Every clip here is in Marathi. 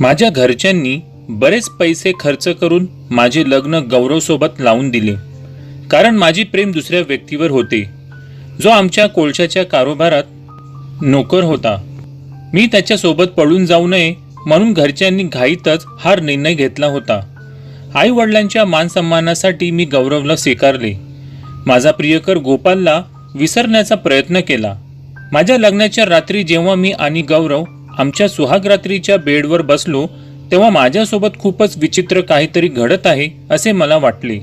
माझ्या घरच्यांनी बरेच पैसे खर्च करून माझे लग्न गौरवसोबत लावून दिले, कारण माझी प्रेम दुसऱ्या व्यक्तीवर होते, जो आमच्या कोळशाच्या कारोबारात नोकर होता. मी त्याच्यासोबत पळून जाऊ नये म्हणून घरच्यांनी घाईतच हा निर्णय घेतला होता. आई वडिलांच्या मानसन्मानासाठी मी गौरवला स्वीकारले. माझा प्रियकर गोपालला विसरण्याचा प्रयत्न केला. माझ्या लग्नाच्या रात्री जेव्हा मी आणि गौरव आमच्या सुहागरात्रीच्या बेडवर बसलो, तेव्हा माझ्यासोबत खूपच विचित्र काहीतरी घडत आहे असे मला वाटले.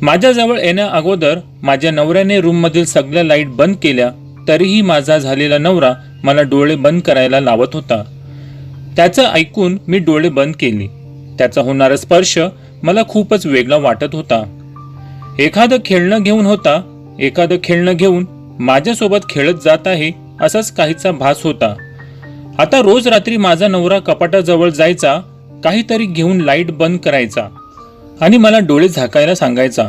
माझ्याजवळ येण्या अगोदर माझ्या नवऱ्याने रूममधील सगळ्या लाईट बंद केल्या, तरीही माझा झालेला नवरा मला डोळे बंद करायला लावत होता. त्याचं ऐकून मी डोळे बंद केले. त्याचा होणारा स्पर्श मला खूपच वेगळा वाटत होता. एखादं खेळणं घेऊन माझ्यासोबत खेळत जात आहे असाच काहीचा भास होता. आता रोज रात्री माझा नवरा कपाटाजवळ जायचा, काहीतरी घेऊन लाईट बंद करायचा आणि मला डोळे झाकायला सांगायचा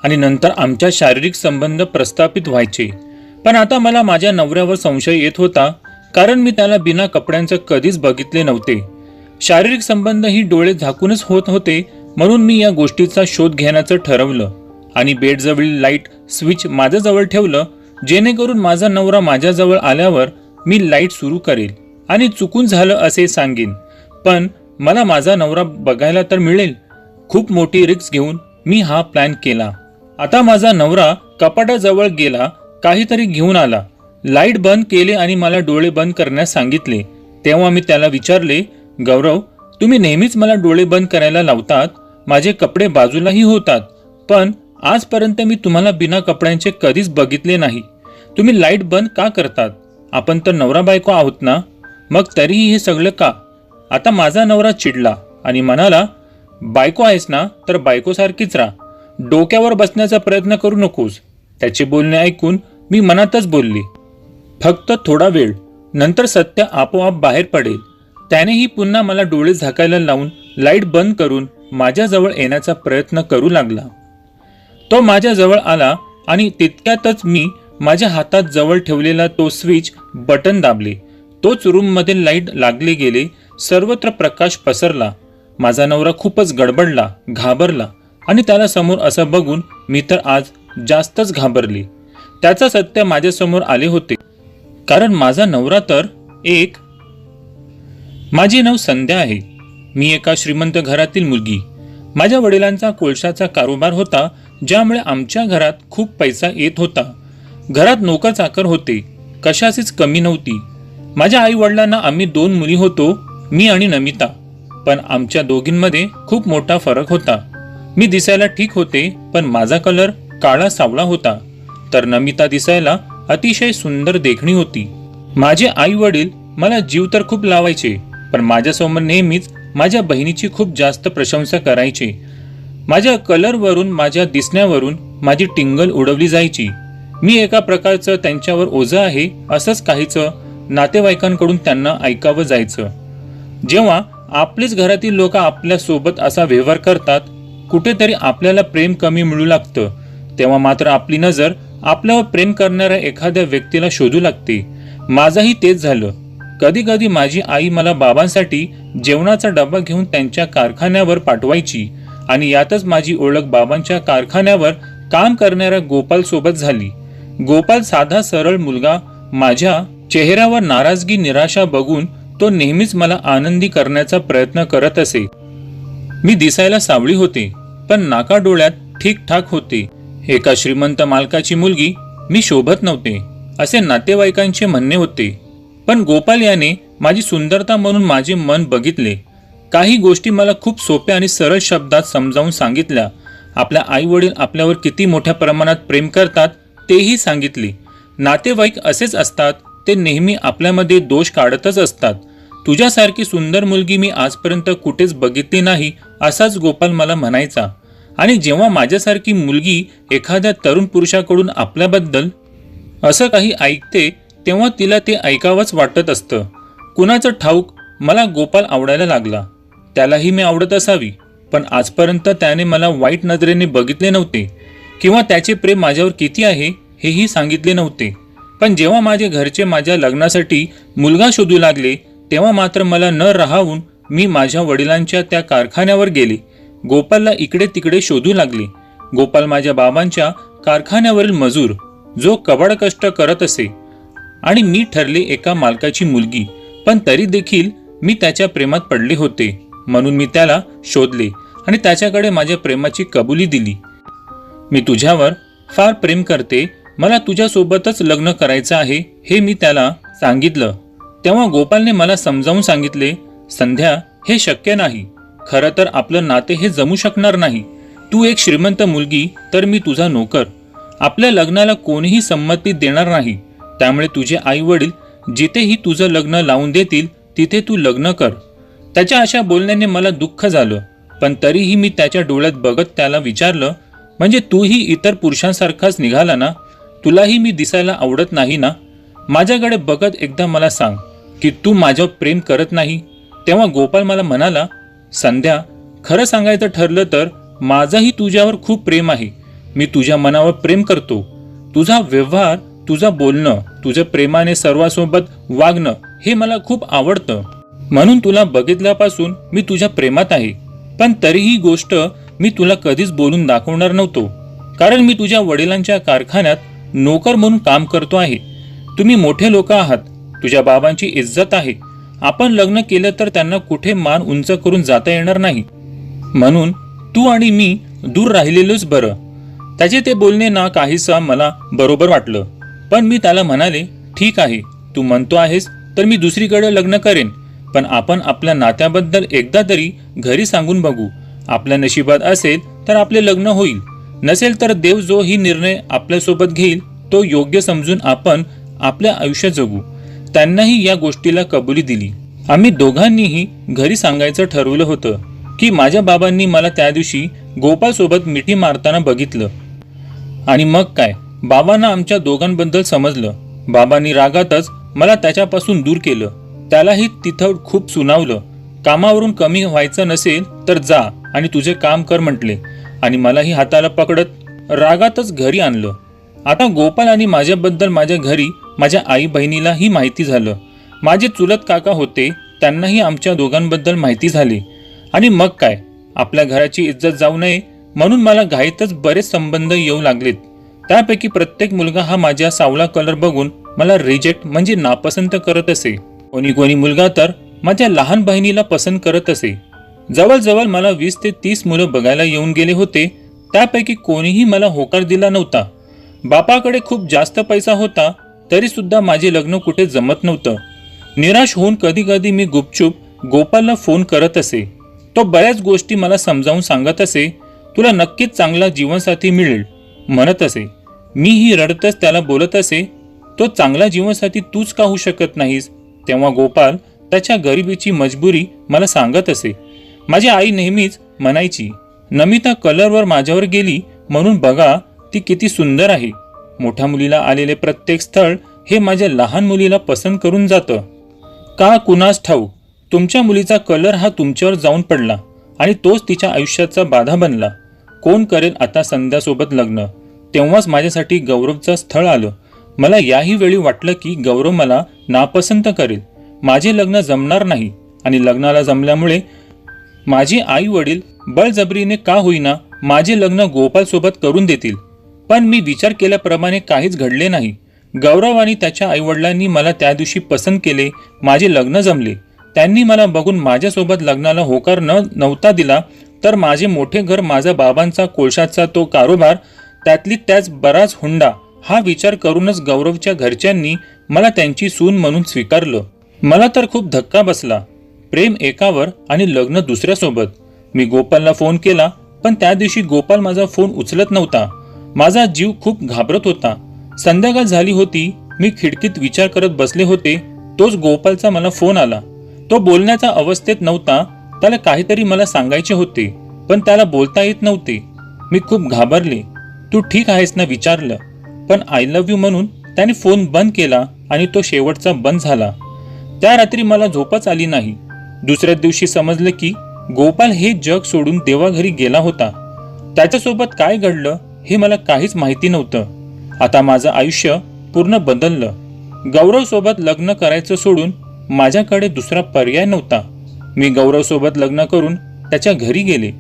आणि नंतर आमच्या शारीरिक संबंध प्रस्थापित व्हायचे. पण आता मला माझ्या नवऱ्यावर संशय येत होता, कारण मी त्याला बिना कपड्यांचं कधीच बघितले नव्हते. शारीरिक संबंध ही डोळे झाकूनच होत होते, म्हणून मी या गोष्टीचा शोध घेण्याचं ठरवलं आणि बेडजवळील लाईट स्विच माझ्याजवळ ठेवलं, जेणेकरून माझा नवरा माझ्याजवळ आल्यावर मी लाईट सुरू करेल आणि चुकून झालं असे सांगेन, पण मला माझा नवरा बघायला तर मिळेल. खूप मोठी रिस्क घेऊन मी हा प्लॅन केला. आता माझा नवरा कपाटाजवळ गेला, काहीतरी घेऊन आला, लाईट बंद केले आणि मला डोळे बंद करण्यास सांगितले. तेव्हा मी त्याला विचारले, गौरव, तुम्ही नेहमीच मला डोळे बंद करायला लावतात, माझे कपडे बाजूलाही होतात, पण आजपर्यंत मी तुम्हाला बिना कपड्यांचे कधीच बघितले नाही. तुम्ही लाईट बंद का करतात? आपण तर नवरा बायको आहोत ना, मग तरीही हे सगळं का? आता माझा नवरा चिडला आणि म्हणाला, बायको आहेस ना तर बायकोसारखीच राहा, डोक्यावर बसण्याचा प्रयत्न करू नकोस. त्याचे बोलणे ऐकून मी मनातच बोलले, फक्त थोडा वेळ, नंतर सत्य आपोआप बाहेर पडेल. त्यानेही पुन्हा मला डोळे झाकायला लावून लाईट बंद करून माझ्याजवळ येण्याचा प्रयत्न करू लागला. तो माझ्याजवळ आला आणि तितक्यातच मी माझ्या हातात जवळ ठेवलेला तो स्विच बटन दाबले. तोच रूममध्ये लाईट लागले गेले, सर्वत्र प्रकाश पसरला. माझा नवरा खूपच गडबडला, घाबरला आणि त्याला समोर असं बघून मी तर आज जास्तच घाबरले. त्याचं सत्य माझ्यासमोर आले होते, कारण माझा नवरा तर माझे नाव संध्या आहे. मी एका श्रीमंत घरातील मुलगी. माझ्या वडिलांचा कोळशाचा कारोबार होता, ज्यामुळे आमच्या घरात खूप पैसा येत होता. घरात नोकर चाकर होते, कशाचीच कमी नव्हती. माझ्या आई वडिलांना आम्ही 2 मुली होतो, मी आणि नमिता. पण आमच्या दोघींमध्ये खूप मोठा फरक होता. मी दिसायला ठीक होते, पण माझा कलर काळा सावळा होता, तर नमिता दिसायला अतिशय सुंदर देखणी होती. माझे आई वडील मला जीव तर खूप लावायचे, पण माझ्यासमोर नेहमीच माझ्या बहिणीची खूप जास्त प्रशंसा करायचे. माझ्या कलरवरून, माझ्या दिसण्यावरून माझी टिंगल उडवली जायची. मी एका प्रकारचं त्यांच्यावर ओझं आहे असंच काहीचं नातेवाईकांकडून त्यांना ऐकावं जायचं. जेव्हा आपलेच घरातील लोक आपल्या सोबत असा व्यवहार करतात, कुठेतरी आपल्याला प्रेम कमी मिळू लागतं, तेव्हा मात्र आपली नजर आपल्यावर प्रेम करणाऱ्या एखाद्या व्यक्तीला शोधू लागते. माझंही तेच झालं. कधी कधी माझी आई मला बाबांसाठी जेवणाचा डबा घेऊन त्यांच्या कारखान्यावर पाठवायची आणि यातच माझी ओळख बाबांच्या कारखान्यावर काम करणाऱ्या गोपाल सोबत झाली. गोपाल साधा सरळ मुलगा. माझ्या चेहऱ्यावर नाराजगी, निराशा बघून तो नेहमीच मला आनंदी करण्याचा प्रयत्न करत असे. मी दिसायला सावळी होते, पण नाका डोळ्यात ठीकठाक होते. एका श्रीमंत मालकाची मुलगी मी शोभत नव्हते असे नातेवाईकांचे म्हणणे होते, पण गोपाल याने माझी सुंदरता म्हणून माझे मन बघितले. काही गोष्टी मला खूप सोप्या आणि सरळ शब्दात समजावून सांगितल्या. आपल्या आई वडील आपल्यावर किती मोठ्या प्रमाणात प्रेम करतात तेही सांगितले. नातेवाईक असेच असतात, ते नेहमी आपल्यामध्ये दोष काढतच असतात. तुझ्यासारखी सुंदर मुलगी मी आजपर्यंत कुठेच बघितली नाही असाच गोपाल मला म्हणायचा. आणि जेव्हा माझ्यासारखी मुलगी एखाद्या तरुण पुरुषाकडून आपल्याबद्दल असं काही ऐकते, तेव्हा तिला ते ऐकावंच वाटत असतं. कुणाचं ठाऊक, मला गोपाल आवडायला लागला. त्यालाही मी आवडत असावी, पण आजपर्यंत त्याने मला वाईट नजरेने बघितले नव्हते किंवा त्याचे प्रेम माझ्यावर किती आहे हेही सांगितले नव्हते. पण जेव्हा माझे घरचे माझ्या लग्नासाठी मुलगा शोधू लागले, तेव्हा मात्र मला न राहावून मी माझ्या वडिलांच्या त्या कारखान्यावर गेले. गोपालला इकडे तिकडे शोधू लागले. गोपाल माझ्या बाबांच्या कारखान्यावरील मजूर, जो कबाड कष्ट करत असे, आणि मी ठरले एका मालकाची मुलगी. पण तरी देखील मी त्याच्या प्रेमात पडले होते. म्हणून मी त्याला शोधले आणि त्याच्याकडे माझ्या प्रेमाची कबुली दिली. मी तुझ्यावर फार प्रेम करते, मला तुझ्यासोबतच लग्न करायचं आहे हे मी त्याला सांगितलं. तेव्हा गोपालने मला समजावून सांगितले, संध्या, हे शक्य नाही. खरं तर आपलं नाते हे जमू शकणार नाही. तू एक श्रीमंत मुलगी, तर मी तुझा नोकर. आपल्या लग्नाला कोणीही संमती देणार नाही. त्यामुळे तुझे आई वडील जिथेही तुझं लग्न लावून देतील तिथे तू लग्न कर. त्याच्या अशा बोलण्याने मला दुःख झालं. पण तरीही मी त्याच्या डोळ्यात बघत त्याला विचारलं, म्हणजे तूही इतर पुरुषांसारखाच निघाला ना? तुलाही मी दिसायला आवडत नाही ना? माझ्याकडे बघत एकदा मला सांग की तू माझ्यावर प्रेम करत नाही. तेव्हा गोपाल मला म्हणाला, संध्या, खरं सांगायचं ठरलं तर माझंही तुझ्यावर खूप प्रेम आहे. मी तुझ्या मनावर प्रेम करतो. तुझा व्यवहार, तुझं बोलणं, तुझं प्रेमाने सर्वांसोबत वागणं हे मला खूप आवडतं. म्हणून तुला बघितल्यापासून मी तुझ्या प्रेमात आहे. पण तरीही गोष्ट मी तुला कधीच बोलून दाखवणार नव्हतो, कारण मी तुझ्या वडिलांच्या कारखान्यात नोकर म्हणून काम करतो आहे. तुम्ही मोठे लोक आहात, तुझ्या बाबांची इज्जत आहे. आपण लग्न केलं तर त्यांना कुठे मान उंच करून जाता येणार नाही. म्हणून तू आणि मी दूर राहिलेलोच बरं. त्याचे ते बोलणे ना काहीसं मला बरोबर वाटलं. पण मी त्याला म्हणाले, ठीक आहे, तू म्हणतो आहेस तर मी दुसरीकडे लग्न करेन. पण आपण आपल्या नात्याबद्दल एकदा तरी घरी सांगून बघू. आपल्या नशिबात असेल तर आपले लग्न होईल, नसेल तर देव जो ही निर्णय आपल्यासोबत घेईल तो योग्य समजून आपण आपल्या आयुष्य जगू. त्यांनाही या गोष्टीला कबुली दिली. आम्ही दोघांनीही घरी सांगायचं ठरवलं होतं की माझ्या बाबांनी मला त्या दिवशी गोपालसोबत मिठी मारताना बघितलं. आणि मग काय, बाबांना आमच्या दोघांबद्दल समजलं. बाबांनी रागातच मला त्याच्यापासून दूर केलं. त्यालाही तिथं खूप सुनावलं. कामावरून कमी व्हायचं नसेल तर जा आणि तुझे काम कर म्हटले, आणि मलाही हाताला पकडत रागातच घरी आणलं. आता गोपाल आणि माझ्याबद्दल माझ्या घरी माझ्या आई बहिणीलाही माहिती झालं. माझे चुलत काका होते, त्यांनाही आमच्या दोघांबद्दल माहिती झाली. आणि मग काय, आपल्या घराची इज्जत जाऊ नये म्हणून मला घाईतच बरेच संबंध येऊ लागलेत. त्यापैकी प्रत्येक मुलगा हा माझ्या सावळा कलर बघून मला रिजेक्ट म्हणजे नापसंत करत असे. कोणी मुलगा तर माझ्या लहान बहिणीला पसंत करत असे. जवळजवळ मला 20 ते 30 मुलं बघायला येऊन गेले होते. त्यापैकी कोणीही मला होकार दिला नव्हता. बापाकडे खूप जास्त पैसा होता, तरी सुद्धा माझे लग्न कुठे जमत नव्हतं. निराश होऊन कधी कधी मी गुपचूप गोपालला फोन करत असे. तो बऱ्याच गोष्टी मला समजावून सांगत असे. तुला नक्कीच चांगला जीवनसाथी मिळेल म्हणत असे. मीही रडतच त्याला बोलत असे, तो चांगला जीवनसाथी तूच का होऊ शकत नाहीस? तेव्हा गोपाल त्याच्या गरिबीची मजबुरी मला सांगत असे. माझी आई नेहमीच म्हणायची, नमिता कलरवर माझ्यावर गेली म्हणून बघा ती किती सुंदर आहे. मोठ्या मुलीला आलेले प्रत्येक स्थळ हे माझ्या लहान मुलीला पसंत करून जातं. का कुणास ठाऊक, तुमच्या मुलीचा कलर हा तुमच्यावर जाऊन पडला आणि तोच तिच्या आयुष्याचा बाधा बनला. कोण करेल आता संध्यासोबत लग्न? तेव्हाच माझ्यासाठी गौरवचं स्थळ आलं. मला याही वेळी वाटलं की गौरव मला नापसंत करेल, माझे लग्न जमणार नाही, आणि लग्नाला जमल्यामुळे माझी आई वडील बळजबरीने का होईना माझे लग्न गोपालसोबत करून देतील. पण मी विचार केल्याप्रमाणे काहीच घडले नाही. गौरव आणि त्याच्या आईवडिलांनी मला त्या दिवशी पसंत केले, माझे लग्न जमले. त्यांनी मला बघून माझ्यासोबत लग्नाला होकार नव्हता दिला तर माझे मोठे घर, माझा बाबांचा कोळशाचा तो कारोबार, त्यातली त्याच बराच हुंडा, हा विचार करूनच गौरवच्या घरच्यांनी मला त्यांची सून म्हणून स्वीकारलं. मला तर खूप धक्का बसला. प्रेम एकावर आणि लग्न दुसऱ्यासोबत. मी गोपालला फोन केला, पण त्या दिवशी गोपाल माझा फोन उचलत नव्हता. माझा जीव खूप घाबरत होता. संध्याकाळ झाली होती. मी खिडकीत विचार करत बसले होते, तोच गोपालचा मला फोन आला. तो बोलण्याच्या अवस्थेत नव्हता. त्याला काहीतरी मला सांगायचे होते, पण त्याला बोलता येत नव्हते. मी खूप घाबरले. तू ठीक आहेस ना विचारलं, पण आय लव्ह यू म्हणून त्याने फोन बंद केला आणि तो शेवटचा बंद झाला. त्या रात्री मला झोपच आली नाही. दुसऱ्या दिवशी समजलं की गोपाल हे जग सोडून देवाघरी गेला होता. त्याच्यासोबत काय घडलं हे मला काहीच माहिती नव्हतं. आता माझं आयुष्य पूर्ण बदललं. गौरव सोबत लग्न करायचं सोडून माझ्याकडे दुसरा पर्याय नव्हता. मी गौरवसोबत लग्न करून त्याच्या घरी गेले.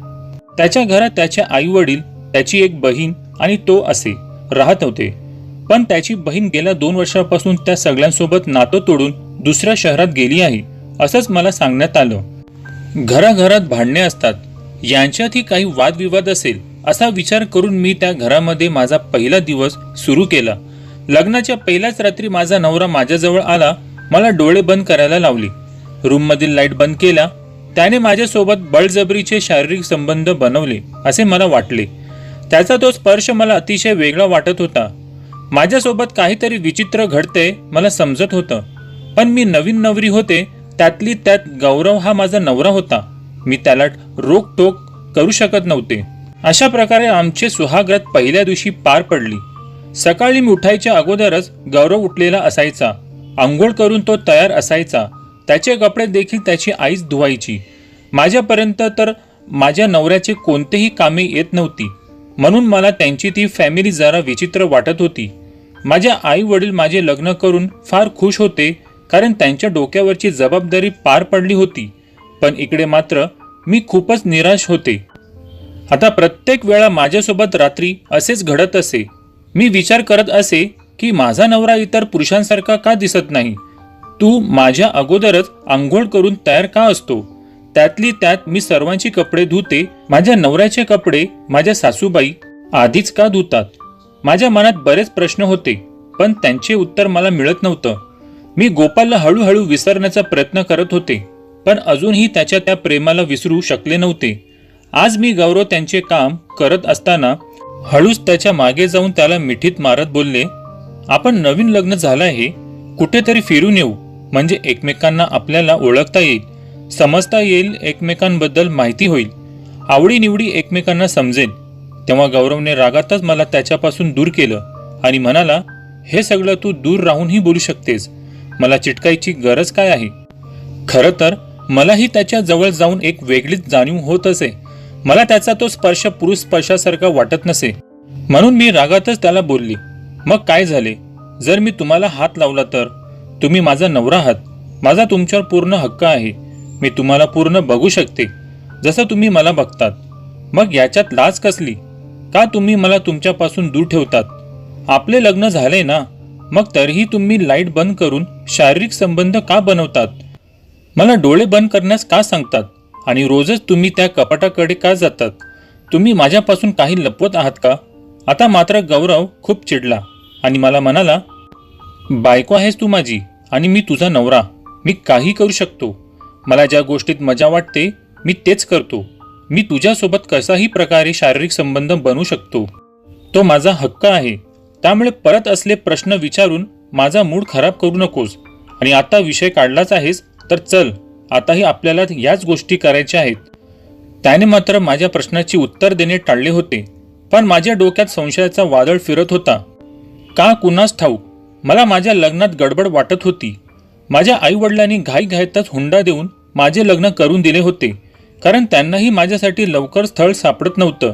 त्याच्या घरात त्याचे आई वडील, त्याची एक बहीण आणि तो असे राहत होते. पण त्याची बहीण गेल्या 2 वर्षापासून त्या सगळ्यांसोबत नातं तोडून दुसऱ्या शहरात गेली आहे असंच मला सांगण्यात आलं. घराघरात भांडणे असतात, यांच्यातही काही वादविवाद असेल असा विचार करून मी त्या घरामध्ये माझा पहिला दिवस सुरू केला. लग्नाच्या पहिल्याच रात्री माझा नवरा माझ्याजवळ आला, मला डोळे बंद करायला लावले, रूममधील लाईट बंद केला. त्याने माझ्यासोबत बळजबरीचे शारीरिक संबंध बनवले असे मला वाटले. त्याचा तो स्पर्श मला अतिशय वेगळा वाटत होता. माझ्यासोबत काहीतरी विचित्र घडते मला समजत होतं. पण मी नवीन नवरी होते, त्यातली त्यात गौरव हा माझा नवरा होता. मी त्याला रोकटोक करू शकत नव्हते. अशा प्रकारे आमचे सुहागरात पहिल्या दिवशी पार पडली. सकाळी मी उठायच्या अगोदरच गौरव उठलेला असायचा. आंघोळ करून तो तयार असायचा. त्याचे कपडे देखील त्याची आईच धुवायची. माझ्यापर्यंत तर माझ्या नवऱ्याचे कोणतेही कामे येत नव्हती, म्हणून मला त्यांची ती फॅमिली जरा विचित्र वाटत होती. माझ्या आई वडील माझे लग्न करून फार खुश होते, कारण त्यांच्या डोक्यावरची जबाबदारी पार पडली होती. पण इकडे मात्र मी खूपच निराश होते. आता प्रत्येक वेळा माझ्यासोबत रात्री असेच घडत असे. मी विचार करत असे की माझा नवरा इतर पुरुषांसारखा का दिसत नाही? तू माझ्या अगोदरच आंघोळ करून तयार का असतो? त्यातली त्यात मी सर्वांची कपडे धुते, माझ्या नवऱ्याचे कपडे माझ्या सासूबाई आधीच का धुतात? माझ्या मनात बरेच प्रश्न होते, पण त्यांचे उत्तर मला मिळत नव्हतं. मी गोपालला हळूहळू विसरण्याचा प्रयत्न करत होते, पण अजूनही त्याच्या त्या प्रेमाला विसरू शकले नव्हते. आज मी गौरव त्यांचे काम करत असताना हळूच त्याच्या मागे जाऊन त्याला मिठीत मारत बोलले, आपण नवीन लग्न झालं आहे, कुठेतरी फिरून येऊ, म्हणजे एकमेकांना आपल्याला ओळखता येईल, समजता येईल, एकमेकांबद्दल माहिती होईल, आवडीनिवडी एकमेकांना समजेल. तेव्हा गौरवने रागातच मला त्याच्यापासून दूर केलं आणि म्हणाला, हे सगळं तू दूर राहूनही बोलू शकतेस, मला चिटकायची गरज काय आहे? खरं तर मलाही त्याच्या जवळ जाऊन एक वेगळीच जाणीव होत असे. मला त्याचा तो स्पर्श पुरुष स्पर्शासारखा वाटत नसे, म्हणून मी रागातच त्याला बोलली, मग काय झाले? जर मी तुम्हाला हात लावला तर? तुम्ही माझा नवरा आहात, माझा तुमच्यावर पूर्ण हक्क आहे, मी तुम्हाला पूर्ण बघू शकते जसं तुम्ही मला बघतात. मग याच्यात लाज कसली? का तुम्ही मला तुमच्यापासून दूर ठेवतात? आपले लग्न झाले ना, मग तरीही तुम्ही लाईट बंद करून शारीरिक संबंध का बनवतात? मला डोळे बंद करण्यास का सांगतात? आणि रोजच तुम्ही त्या कपाटाकडे का जातात? तुम्ही माझ्यापासून काही लपवत आहात का? आता मात्र गौरव खूप चिडला आणि मला म्हणाला, बायको आहेस तू माझी आणि मी तुझा नवरा, मी काही करू शकतो. मला ज्या गोष्टीत मजा वाटते मी तेच करतो. मी तुझ्यासोबत कसाही प्रकारे शारीरिक संबंध बनवू शकतो, तो माझा हक्क आहे. त्यामुळे परत असले प्रश्न विचारून माझा मूड खराब करू नकोस. आणि आता विषय काढलाच आहेस तर चल, आताही आपल्याला याच गोष्टी करायच्या आहेत. त्याने मात्र माझ्या प्रश्नाची उत्तर देणे टाळले होते, पण माझ्या डोक्यात संशयाचा वादळ फिरत होता. का कुणास ठाऊक मला माझ्या लग्नात गडबड वाटत होती. माझ्या आईवडिलांनी घाईघाईतच हुंडा देऊन माझे लग्न करून दिले होते, कारण त्यांनाही माझ्यासाठी लवकर स्थळ सापडत नव्हतं.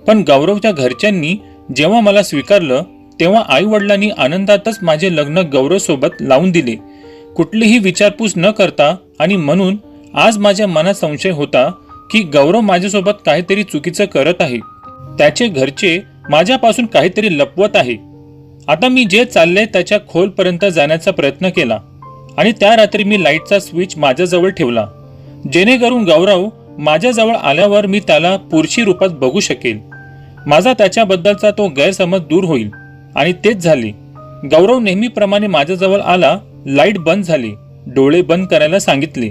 पण गौरवच्या घरच्यांनी जेव्हा मला स्वीकारलं तेव्हा आईवडिलांनी आनंदातच माझे लग्न गौरवसोबत लावून दिले, कुठलीही विचारपूस न करता. आणि म्हणून आज माझ्या मनात संशय होता की गौरव माझ्यासोबत काहीतरी चुकीचं करत आहे, त्याचे घरचे माझ्यापासून काहीतरी लपवत आहे. आता मी जे चाललंय त्याच्या खोलपर्यंत जाण्याचा प्रयत्न केला आणि त्या रात्री मी लाईटचा स्विच माझ्याजवळ ठेवला, जेणेकरून गौरव माझ्याजवळ आल्यावर मी त्याला पुरुषी रूपात बघू शकेल. माझा त्याच्याबद्दलचा तो गैरसमज दूर होईल. आणि तेच झाले. गौरव नेहमीप्रमाणे माझ्याजवळ आला, लाईट बंद झाली, डोळे बंद करायला सांगितले,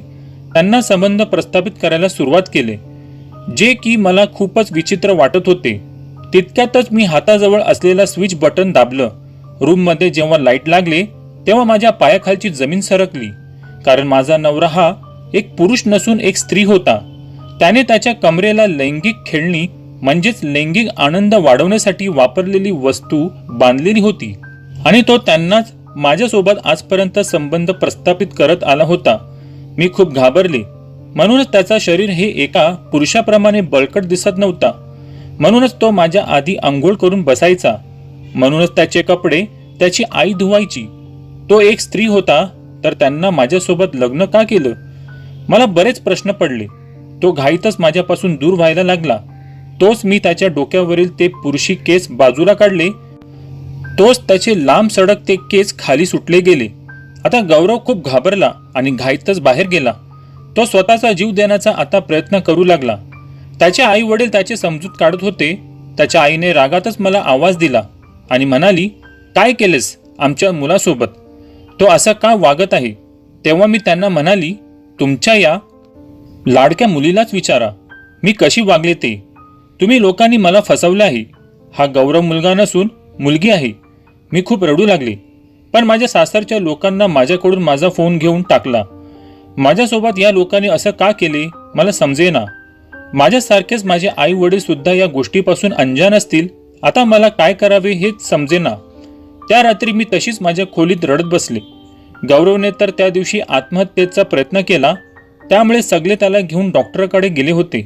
त्यांना संबंध प्रस्थापित करायला सुरुवात केले, जे की मला खूपच विचित्र वाटत होते. तितक्यातच मी हाताजवळ असलेला स्विच बटन दाबलं. रूममध्ये जेव्हा लाईट लागले तेव्हा माझ्या पायाखालची जमीन सरकली, कारण माझा नवरा हा एक पुरुष नसून एक स्त्री होता. त्याने त्याच्या कमरेला लैंगिक खेळणी म्हणजेच लैंगिक आनंद वाढवण्यासाठी वापरलेली वस्तू बांधलेली होती आणि तो त्यांनाच माझ्यासोबत आजपर्यंत संबंध प्रस्थापित करत आला होता. मी खूप घाबरले. म्हणूनच त्याचा शरीर हे एका पुरुषाप्रमाणे बळकट दिसत नव्हता. म्हणूनच तो माझ्या आधी आंघोळ करून बसायचा. म्हणूनच त्याचे कपडे त्याची आई धुवायची. तो एक स्त्री होता तर त्यांना माझ्यासोबत लग्न का केलं? मला बरेच प्रश्न पडले. तो घाईतच माझ्यापासून दूर व्हायला लागला. तोच मी त्याच्या डोक्यावरील ते पुरुषी केस बाजूला काढले. तोच त्याचे लांब सडक ते केस खाली सुटले गेले. आता गौरव खूप घाबरला आणि घाईतच बाहेर गेला. तो स्वतःचा जीव देण्याचा आता प्रयत्न करू लागला. त्याचे आई वडील त्याची समजूत काढत होते. त्याच्या आईने रागातच मला आवाज दिला आणि म्हणाली, काय केलेस आमच्या मुलासोबत? तो असा का वागत आहे? तेव्हा मी त्यांना म्हणाली, तुमच्या या लाडक्या मुलीलाच विचारा मी कशी वागले ते. तुम्ही लोकांनी मला फसवले आहे. हा गौरव मुलगा नसून मुलगी आहे. मी खूप रडू लागले. पण माझ्या सासरच्या लोकांना माझ्याकडून माझा फोन घेऊन टाकला. माझ्यासोबत या लोकांनी असं का केले मला समजेना. माझ्यासारखेच माझे आई वडील सुद्धा या गोष्टीपासून अनजान असतील. आता मला काय करावे हेच समजेना. त्या रात्री मी तशीच माझ्या खोलीत रडत बसले. गौरवने तर त्या दिवशी आत्महत्येचा प्रयत्न केला. त्यामुळे सगळे त्याला घेऊन डॉक्टरकडे गेले होते.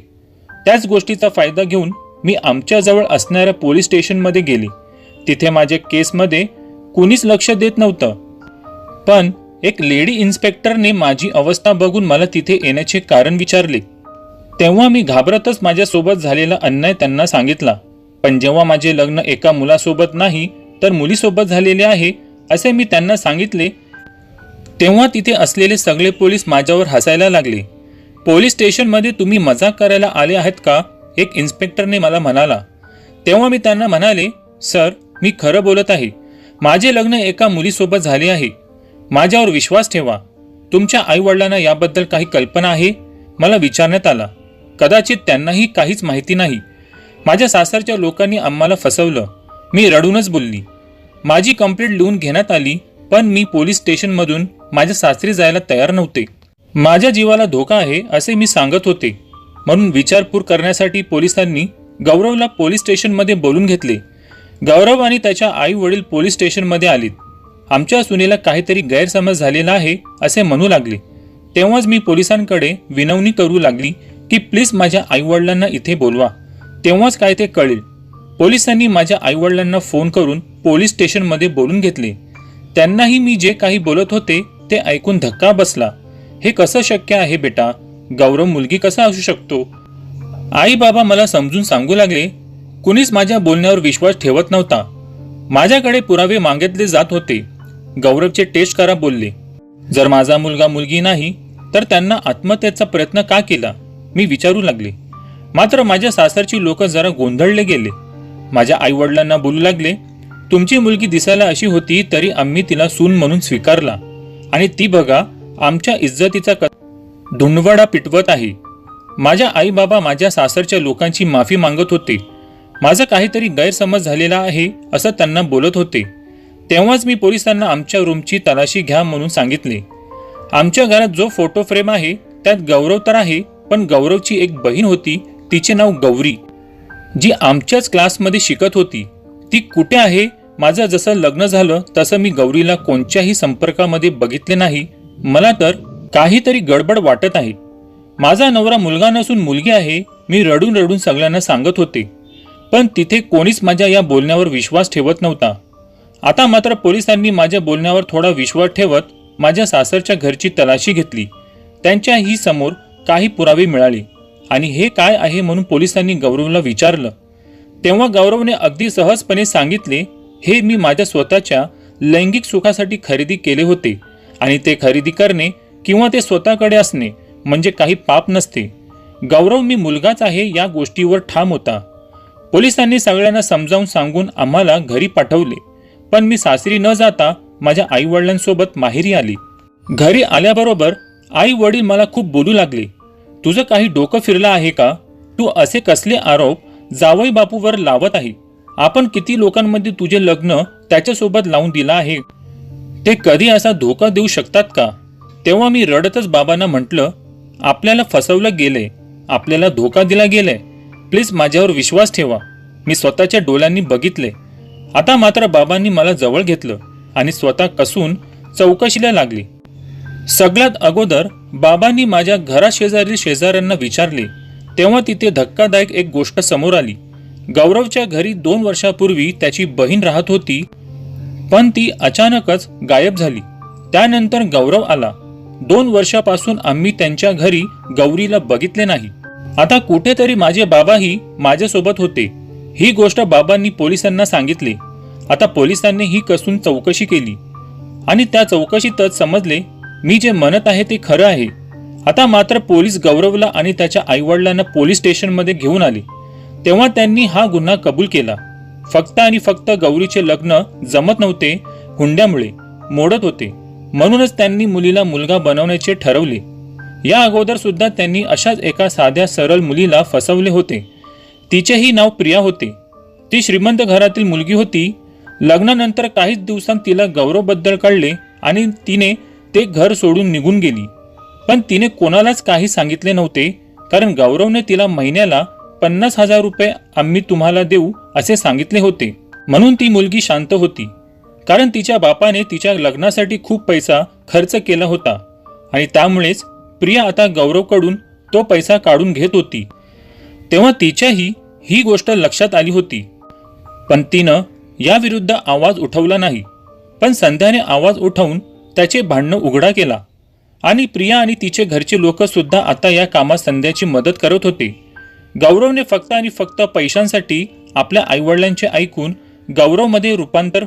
त्याच गोष्टीचा फायदा घेऊन मी आमच्याजवळ असणाऱ्या पोलीस स्टेशनमध्ये गेले. तिथे माझ्या केसमध्ये कुणीच लक्ष देत नव्हतं. पण एक लेडी इन्स्पेक्टरने माझी अवस्था बघून मला तिथे येण्याचे कारण विचारले. तेव्हा मी घाबरतच माझ्यासोबत झालेला अन्याय त्यांना सांगितला. पण जेव्हा माझे लग्न एका मुलासोबत नाही तर मुलीसोबत झालेले आहे असे मी त्यांना सांगितले, तेव्हा तिथे असलेले सगळे पोलीस माझ्यावर हसायला लागले. पोलीस स्टेशनमध्ये तुम्ही मजाक करायला आले आहेत का? एक इन्स्पेक्टरने मला म्हणाला. तेव्हा मी त्यांना म्हणाले, सर मी खरं बोलत आहे. माझे लग्न एका मुलीसोबत झाले आहे. माझ्यावर विश्वास ठेवा. तुमच्या आईवडिलांना याबद्दल काही कल्पना आहे? मला विचारण्यात आला. कदाचित त्यांनाही काहीच माहिती नाही. माझ्या सासरच्या लोकांनी आम्हाला फसवलं. मी रडूनच बोलली. माझी कंप्लेंट लिहून घेण्यात आली. पण मी पोलीस स्टेशनमधून माझ्या सासरी जायला तयार नव्हते. माझ्या जीवाला धोका आहे असे मी सांगत होते. म्हणून विचारपूस करण्यासाठी पोलिसांनी गौरवला पोलीस स्टेशनमध्ये बोलून घेतले. गौरव आणि त्याच्या आई वडील पोलीस स्टेशनमध्ये आलीत. आमच्या सुनेला काहीतरी गैरसमज झालेला आहे असे म्हणू लागले. तेव्हाच मी पोलिसांकडे विनवणी करू लागली की प्लीज माझ्या आईवडिलांना इथे बोलवा. तेव्हाच काय ते कळेल. पोलिसांनी माझ्या आईवडिलांना फोन करून पोलीस स्टेशनमध्ये बोलून घेतले. त्यांनाही मी जे काही बोलत होते ते ऐकून धक्का बसला. हे कसं शक्य आहे बेटा? गौरव मुलगी कसा असू शकतो? आई बाबा मला समजून सांगू लागले. कुणीच माझ्या बोलण्यावर विश्वास ठेवत नव्हता. माझ्याकडे पुरावे मागितले जात होते. गौरवचे टेस्ट करा बोलले. जर माझा मुलगा मुलगी नाही तर त्यांना आत्महत्येचा प्रयत्न का केला मी विचारू लागले. मात्र माझ्या सासरची लोक जरा गोंधळले गेले. माझ्या आईवडिलांना बोलू लागले, तुमची मुलगी दिसायला अशी होती तरी आम्ही तिला सून म्हणून स्वीकारला आणि ती बघा आमच्या इज्जतीचा धुंडवडा पिटवत आहे. माझ्या आई बाबा माझ्या सासरच्या लोकांची माफी मागत होते. माझा काहीतरी गैरसमज झालेला आहे असं त्यांना बोलत होते. तेव्हाच मी पोलिसांना आमच्या रूमची तलाशी घ्या म्हणून सांगितले. आमच्या घरात जो फोटो फ्रेम आहे त्यात गौरव तर आहे, पण गौरवची एक बहीण होती, तिचे नाव गौरी, जी आमच्याच क्लासमध्ये शिकत होती. ती कुठे आहे? माझं जसं लग्न झालं तसं मी गौरीला कोणत्याही संपर्कामध्ये बघितले नाही. मला तर काहीतरी गडबड वाटत आहे. माझा नवरा मुलगा नसून मुलगी आहे. मी रडून रडून सगळ्यांना सांगत होते. पण तिथे कोणीच माझ्या या बोलण्यावर विश्वास ठेवत नव्हता. आता मात्र पोलिसांनी माझ्या बोलण्यावर थोडा विश्वास ठेवत माझ्या सासरच्या घरची तलाशी घेतली. त्यांच्याही समोर काही पुरावे मिळाले आणि हे काय आहे म्हणून पोलिसांनी गौरवला विचारलं. तेव्हा गौरवने अगदी सहजपणे सांगितले, हे मी माझ्या स्वतःच्या लैंगिक सुखासाठी खरेदी केले होते आणि ते खरेदी करणे किंवा ते स्वतःकडे असणे म्हणजे काही पाप नसते. गौरव मी मुलगाच आहे या गोष्टीवर ठाम होता. पोलिसांनी सगळ्यांना समजावून सांगून आम्हाला घरी पाठवले. पण मी सासरी न जाता माझ्या आई वडिलांसोबत माहेरी आली. घरी आल्याबरोबर आई वडील मला खूप बोलू लागले. तुझं काही डोकं फिरलं आहे का? तू असे कसले आरोप जावई बापूवर लावत आहे? आपण किती लोकांमध्ये तुझे लग्न त्याच्यासोबत लावून दिला आहे. ते कधी असा धोका देऊ शकतात का? तेव्हा मी रडतच बाबांना म्हटलं, आपल्याला फसवलं गेलंय, आपल्याला धोका दिला गेलाय. प्लीज माझ्यावर विश्वास ठेवा. मी स्वतःच्या डोळ्यांनी बघितले. आता मात्र बाबांनी मला जवळ घेतलं आणि स्वतः कसून चौकशीला लागली. सगळ्यात अगोदर बाबांनी माझ्या घराशेजारील शेजाऱ्यांना विचारले. तेव्हा तिथे धक्कादायक एक गोष्ट समोर आली. गौरवच्या घरी 2 वर्षापूर्वी त्याची बहीण राहत होती, पण ती अचानकच गायब झाली. त्यानंतर गौरव आला. 2 वर्षापासून आम्ही त्यांच्या घरी गौरीला बघितले नाही. आता कुठेतरी माझे बाबाही माझ्यासोबत होते. ही गोष्ट बाबांनी पोलिसांना सांगितली. आता पोलिसांनी ही कसून चौकशी केली आणि त्या चौकशीतच समजले मी जे म्हणत आहे ते खरं आहे. आता मात्र पोलीस गौरवला आणि त्याच्या आईवडिलांना पोलीस स्टेशनमध्ये घेऊन आले. तेव्हा त्यांनी हा गुन्हा कबूल केला. फक्त आणि फक्त गौरीचे लग्न जमत नव्हते, हुंड्यामुळे मोडत होते. म्हणूनच त्यांनी मुलीला मुलगा बनवण्याचे ठरवले. या अगोदर सुद्धा त्यांनी अशाच एका साध्या सरळ मुलीला फसवले होते. तिचेही नाव प्रिया होते. ती श्रीमंत घरातील मुलगी होती. लग्नानंतर काहीच दिवसांत तिला गौरवबद्दल कळले आणि तिने ते घर सोडून निघून गेली. पण तिने कोणालाच काही सांगितले नव्हते, कारण गौरवने तिला महिन्याला 50,000 रुपये आम्ही तुम्हाला देऊ असे सांगितले होते. म्हणून ती मुलगी शांत होती, कारण तिच्या बापाने तिच्या लग्नासाठी खूप पैसा खर्च केला होता आणि त्यामुळेच प्रिया आता गौरवकडून तो पैसा काढून घेत होती. तेव्हा तिच्याही ही गोष्ट लक्षात आली होती, पण तिनं याविरुद्ध आवाज उठवला नाही. पण संध्याने आवाज उठवून त्याचे भांडणं उघडा केला आणि प्रिया आणि तिचे घरचे लोक सुद्धा आता या कामात संध्याची मदत करत होते. गौरवने फक्त आणि फक्त पैशांसाठी आपल्या आईवडिलांचे ऐकून गौरवमध्ये रूपांतर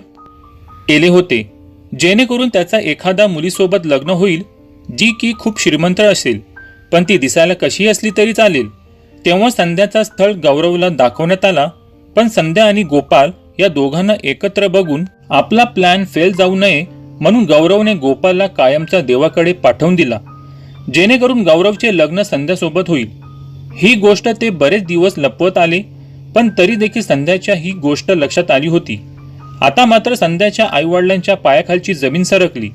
केले होते, जेणेकरून त्याचा एखादा मुलीसोबत लग्न होईल जी की खूप श्रीमंत असेल, पण ती दिसायला कशी असली तरी चालेल. तेव्हा संध्याचा स्थळ गौरवला दाखवण्यात आला. पण संध्या आणि गोपाल या दोघांना एकत्र बघून आपला प्लॅन फेल जाऊ नये म्हणून गौरवने गोपालला कायमच्या देवाकडे पाठवून दिला, जेणेकरून गौरवचे लग्न संध्यासोबत होईल. ही गोष्ट ते बरेच दिवस लपवत आले, पण तरी देखील संध्याच्या ही गोष्ट लक्षात आली होती. आता मात्र संध्याच्या आईवडिलांच्या पायाखालची जमीन सरकली.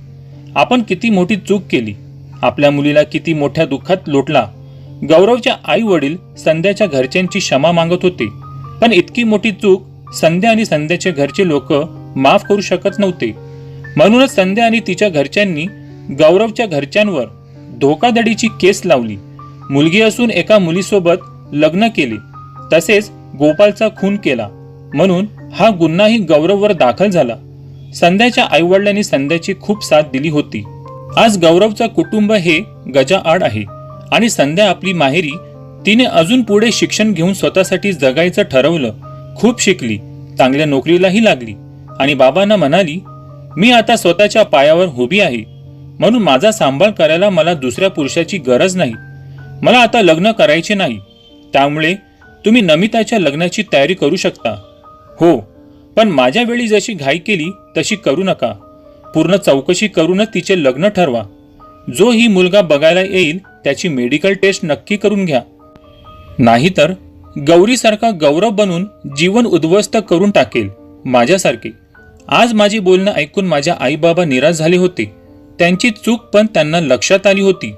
आपण किती मोठी चूक केली, आपल्या मुलीला किती मोठ्या दुःखात लोटला. गौरवच्या आई वडील संध्याच्या घरच्यांची क्षमा मागत होते, पण इतकी मोठी चूक संध्या आणि संध्याचे घरचे लोक माफ करू शकत नव्हते. म्हणूनच संध्या आणि तिच्या घरच्यांनी गौरवच्या घरच्यांवर धोकाधडीची केस लावली. मुलगी असून एका मुलीसोबत लग्न केले, तसेच गोपालचा खून केला म्हणून हा गुन्हाही गौरववर दाखल झाला. संध्याच्या आईवडिलांनी संध्याची खूप साथ दिली होती. आज गौरवचा कुटुंब हे गजाआड आहे आणि संध्या आपली माहेरी तिने अजून पुढे शिक्षण घेऊन स्वतःसाठी जगायचं ठरवलं. खूप शिकली, चांगल्या नोकरीलाही लागली आणि बाबांना म्हणाली, मी आता स्वतःच्या पायावर उभी आहे, म्हणून माझा सांभाळ करायला मला दुसऱ्या पुरुषाची गरज नाही. मला आता लग्न करायचे नाही, त्यामुळे तुम्ही नमिताच्या लग्नाची तयारी करू शकता. हो, पण माझ्या वेळी जशी घाई केली तशी करू नका. पूर्ण चौकशी करूनच तिचे लग्न ठरवा. जो ही मुलगा बघायला येईल त्याची मेडिकल टेस्ट नक्की करून घ्या, नाहीतर गौरीसारखा गौरव बनून जीवन उद्ध्वस्त करून टाकेल माझ्यासारखे. आज माझी बोलणं ऐकून माझ्या आई बाबा निराश झाले होते. त्यांची चूक पण त्यांना लक्षात आली होती.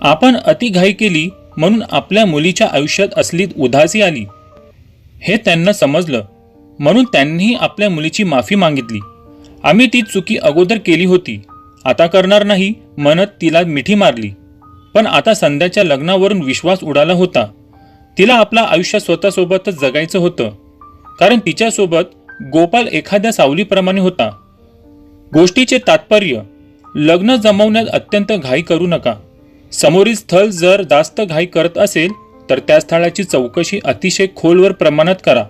आपण अति घाई केली म्हणून आपल्या मुलीच्या आयुष्यात असली उदासी आली हे त्यांना समजलं. म्हणून त्यांनीही आपल्या मुलीची माफी मागितली. आम्ही ती चुकी अगोदर केली होती, आता करणार नाही म्हणत तिला मिठी मारली. पण आता संध्याच्या लग्नावरून विश्वास उडाला होता. तिला आपलं आयुष्य स्वतःसोबतच जगायचं होतं, कारण तिच्यासोबत गोपाल एखाद्या सावलीप्रमाणे होता. गोष्टीचे तात्पर्य, लग्न जमवण्यात अत्यंत घाई करू नका. समोरील स्थळ जर जास्त घाई करत असेल तर त्या स्थळाची चौकशी अतिशय खोलवर प्रमाणात करा.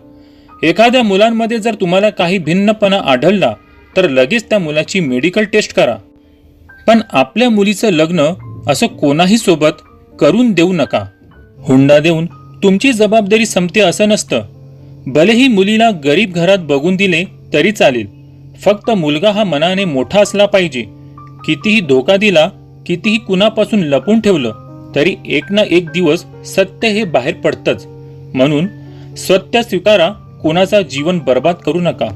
एखाद्या मुलांमध्ये जर तुम्हाला काही भिन्नपणा आढळला तर लगेच त्या मुलाची मेडिकल टेस्ट करा. पण आपल्या मुलीचं लग्न असं कोणाही सोबत करून देऊ नका. हुंडा देऊन तुमची जबाबदारी संपते असं नसतं. भलेही मुलीला गरीब घरात बघून दिले तरी चालेल, फक्त मुलगा हा मनाने मोठा असला पाहिजे. कितीही धोका दिला, कितीही कुणापासून लपून ठेवलं तरी एक ना एक दिवस सत्य हे बाहेर पडतंच. म्हणून सत्य स्वीकारा, कुणाचा जीवन बर्बाद करू नका.